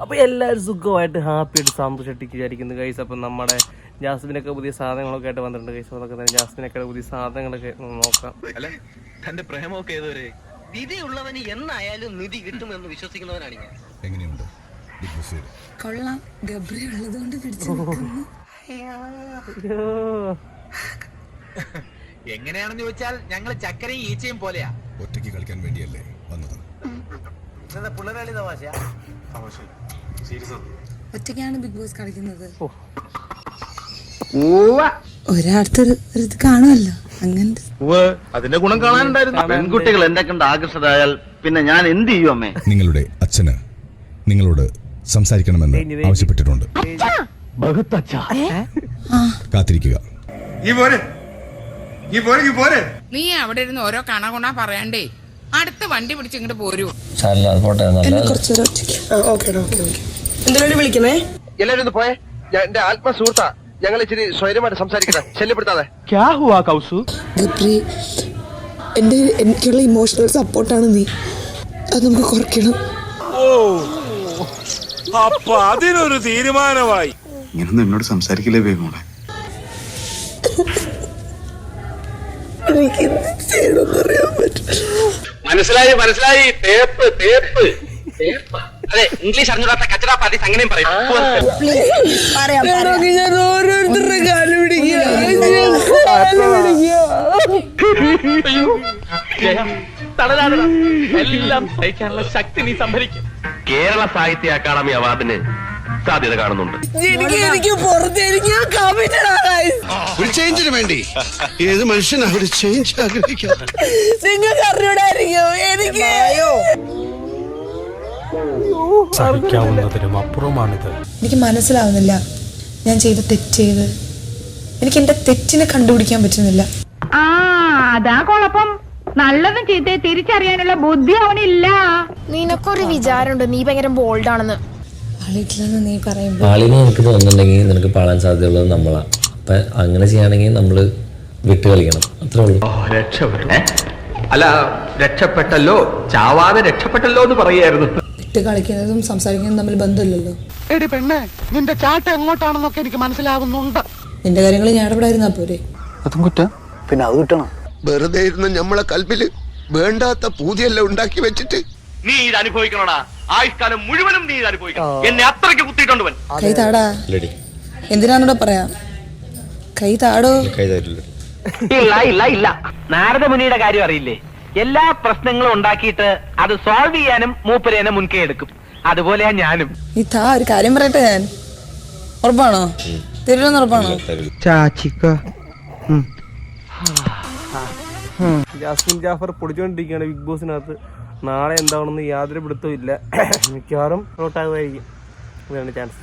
അപ്പോൾ എല്ലാവരും സുഖമായിട്ട് ഹാപ്പിയായിട്ട് സന്തോഷമായിട്ട് വിചാരിക്കുന്നു ഗൈസ്. അപ്പം നമ്മുടെ ജാസ്മിനൊക്കെ പുതിയ സാധനങ്ങളൊക്കെ ആയിട്ട് വന്നിട്ടുണ്ട് ഗൈസ്. അതൊക്കെ തന്നെ ജാസ്മിനൊക്കെ പുതിയ സാധനങ്ങളൊക്കെ നോക്കാം. അല്ല തന്റെ പ്രേമമൊക്കെ ഏതുവരെ? വിധിയുള്ളവന് എന്നായാലും നിധി കിട്ടുമെന്ന് വിശ്വസിക്കുന്നവനാണ് ഞാൻ. എങ്ങനെയുണ്ട്? കൊള്ളാം, ഗബ്രി ഉള്ളതുകൊണ്ട് പിടിച്ചു നിൽക്കുന്നു. എങ്ങനെയാണെന്ന് ചോദിച്ചാൽ ഞങ്ങള് ചക്കരയും ഈച്ചയും പോലെയാ. ഒറ്റയ്ക്ക് കളിക്കാൻ വേണ്ടിയല്ലേ വന്നത്? ഒറ്റയ്ക്കാണ് ബിഗ് ബോസ് കളിക്കുന്നത്. ഒരാടത്തൊരു ഇത് കാണുമല്ലോ, അങ്ങനത്തെ അതിന്റെ ഗുണം കാണാനുണ്ടായിരുന്നു. പെൺകുട്ടികൾ എന്നെ കണ്ട് ആകർഷകരായാൽ പിന്നെ ഞാൻ എന്ത് ചെയ്യും അമ്മേ? നിങ്ങളുടെ അച്ഛന് നിങ്ങളോട് സംസാരിക്കണമെന്ന് ആവശ്യപ്പെട്ടിട്ടുണ്ട്. കാത്തിരിക്കുക. നീ അവിടെ ഇരുന്ന് ഓരോ കണകുണ പറയാണ്ടേ അടുത്ത വണ്ടി പിടിച്ച് ഇങ്ങോട്ട് പോരൂ. എന്തിനാണ് വിളിക്കുന്നേ? എല്ലാവരും പോയെ, എന്റെ ആത്മ സുഹൃത്താ. ഞങ്ങൾ ഇച്ചിരി സ്വൈര്യമായിട്ട് സംസാരിക്കട്ടെ, ശല്യപ്പെടുത്താതെ. ഗബ്രി, എനിക്കുള്ള ഇമോഷണൽ സപ്പോർട്ടാണ് നീ. അത് നമുക്ക് കുറയ്ക്കണം. അപ്പൊ അതിനൊരു തീരുമാനമായി. ഇങ്ങനൊന്നും എന്നോട് സംസാരിക്കില്ലേ വേഗം? മനസ്സിലായി. തേപ്പ് അതെ, ഇംഗ്ലീഷ് അറിഞ്ഞൂടാത്ത കച്ചടാ പാർട്ടീസ് അങ്ങനെയും പറയും. ഓരോരുത്തരുടെ കാല് പിടിക്കുക. എല്ലാം സഹിക്കാനുള്ള ശക്തി നീ സംഭരിക്കും. കേരള സാഹിത്യ അക്കാദമി അവാർഡിന് സാധ്യത കാണുന്നുണ്ട്. ഒരു ചേഞ്ചിന് വേണ്ടി ഏത് മനുഷ്യനാ ഒരു ചേഞ്ച് ആഗ്രഹിക്കുന്നത്? നിങ്ങൾക്ക് അറിഞ്ഞൂടായിരിക്കും, എനിക്ക് സഹിക്കാവുന്നതിനും അപ്പുറമാണിത്. എനിക്ക് മനസ്സിലാവുന്നില്ല ഞാൻ ചെയ്ത തെറ്റേത്. എനിക്ക് എന്റെ തെറ്റിനെ കണ്ടുപിടിക്കാൻ പറ്റുന്നില്ല. അതാ കുഴപ്പം. നല്ലതും ചീത്തയെ തിരിച്ചറിയാനുള്ള ബുദ്ധി അവനില്ല. നിനക്കൊരു വിചാരമുണ്ട് നീ ഭയങ്കര ബോൾഡ് ആണെന്ന്. ആളിട്ടില്ലെന്ന് നീ പറയുമ്പോ ആളിനെ നിനക്ക് തോന്നുന്നുണ്ടെങ്കിൽ നിനക്ക് പാളാൻ സാധ്യതയുള്ളത് നമ്മളാ. അപ്പൊ അങ്ങനെ ചെയ്യുകയാണെങ്കിൽ നമ്മള് വിട്ട് കളിക്കണം, അത്രേ ഉള്ളൂ. അല്ല, രക്ഷപ്പെട്ടല്ലോ, ചാവാതെ രക്ഷപ്പെട്ടല്ലോ എന്ന് പറയായിരുന്നു. വിട്ട് കളിക്കുന്നതും സംസാരിക്കുന്നതും തമ്മിൽ ബന്ധമില്ലല്ലോ. എടി പെണ്ണെ, നിന്റെ ചാട്ട എങ്ങോട്ടാണെന്നൊക്കെ എനിക്ക് മനസ്സിലാവുന്നുണ്ട്. നിന്റെ കാര്യങ്ങൾ ഞാൻ ഇടപെടായിരുന്നാ പോരെ? അതും കുറ്റ, പിന്നെ അത് കിട്ടണം. വെറുതെ ഇരുന്ന് നമ്മളെ കൽപ്പില് വേണ്ടാത്ത പൂതിയെല്ലാം ഉണ്ടാക്കി വെച്ചിട്ട് നീ ഇത് അനുഭവിക്കണോടാ. ആയുഷ്കാലം മുഴുവനും നീ ഇത് അനുഭവിക്കണം. എന്നെ അത്രയ്ക്ക് കുത്തിയിട്ടുണ്ട്. കൈ താടാ. എന്തിനാന്നോടാ പറയാ? കൈ താടോ. ഇല്ല. നാരദമുനിയുടെ കാര്യം അറിയില്ലേ? എല്ലാ പ്രശ്നങ്ങളും ഉണ്ടാക്കിയിട്ട് അത് സോൾവ് ചെയ്യാനും മൂപ്പരേനെ മുൻകൈ എടുക്കും. അതുപോലെയാ ഞാനും. നീ താ, ഒരു കാര്യം പറയട്ടെ. ഞാൻ ഉറപ്പാണോ? തരുമെന്ന് ഉറപ്പാണോ? ജാസ്മിൻ ജാഫർ പൊടിച്ചോണ്ടിരിക്കുകയാണ് ബിഗ് ബോസിനകത്ത്. നാളെ എന്താണെന്ന് യാതൊരു പിടുത്തവും ഇല്ല. മിക്കവാറും ഔട്ടാകുമായിരിക്കും. ഇതാണ് ചാൻസ്.